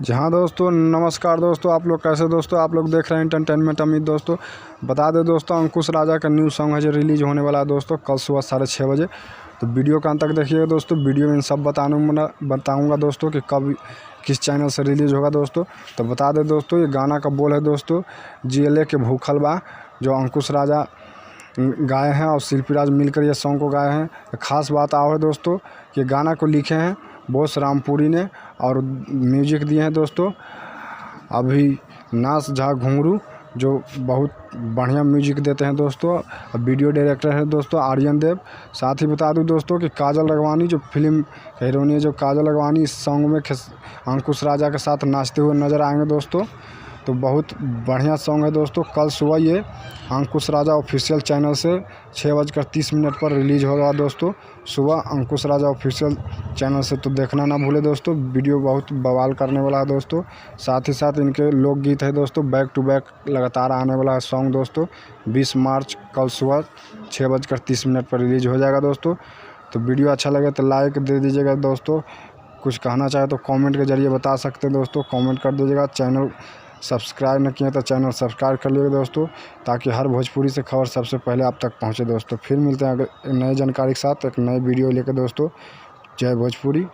जी हाँ दोस्तों, नमस्कार दोस्तों। आप लोग कैसे दोस्तों? आप लोग देख रहे हैं एंटरटेनमेंट अमित। दोस्तों बता दें दोस्तों, अंकुश राजा का न्यू सॉन्ग है जो रिलीज़ होने वाला है दोस्तों कल सुबह 6:30 बजे। तो वीडियो का अंत तक देखिएगा दोस्तों। वीडियो में इन सब बताऊँगा दोस्तों कि कब किस चैनल से रिलीज़ होगा दोस्तों। तो बता दें दोस्तों, ये गाना का बोल है दोस्तों GLA के भूखल बा, जो अंकुश राजा गाए हैं और शिल्पी राज मिलकर ये सॉन्ग को गाए हैं। ख़ास बात आओ है दोस्तों, ये गाना को लिखे हैं बोस रामपुरी ने और म्यूजिक दिए हैं दोस्तों अभी नास झा घुंगरू, जो बहुत बढ़िया म्यूजिक देते हैं दोस्तों। वीडियो डायरेक्टर है दोस्तों आर्यन देव। साथ ही बता दूं दोस्तों कि काजल राघवानी जो फिल्म हीरोइन है, जो काजल राघवानी इस सॉन्ग में अंकुश राजा के साथ नाचते हुए नज़र आएंगे दोस्तों। तो बहुत बढ़िया सॉन्ग है दोस्तों। कल सुबह ये अंकुश राजा ऑफिशियल चैनल से 6:30 पर रिलीज़ होगा दोस्तों। सुबह अंकुश राजा ऑफिशियल चैनल से तो देखना ना भूले दोस्तों। वीडियो बहुत बवाल करने वाला है दोस्तों। साथ ही साथ इनके लोकगीत है दोस्तों, बैक टू बैक लगातार आने वाला है सॉन्ग दोस्तों। 20 मार्च कल सुबह 6:30 पर रिलीज़ हो जाएगा दोस्तों। तो वीडियो अच्छा लगे तो लाइक दे दीजिएगा दोस्तों। कुछ कहना चाहे तो कमेंट के ज़रिए बता सकते हैं दोस्तों, कमेंट कर दीजिएगा। चैनल सब्सक्राइब न किए तो चैनल सब्सक्राइब कर लीजिएगा दोस्तों, ताकि हर भोजपुरी से खबर सबसे पहले आप तक पहुंचे दोस्तों। फिर मिलते हैं अगर नई जानकारी के साथ एक नए वीडियो लेकर दोस्तों। जय भोजपुरी।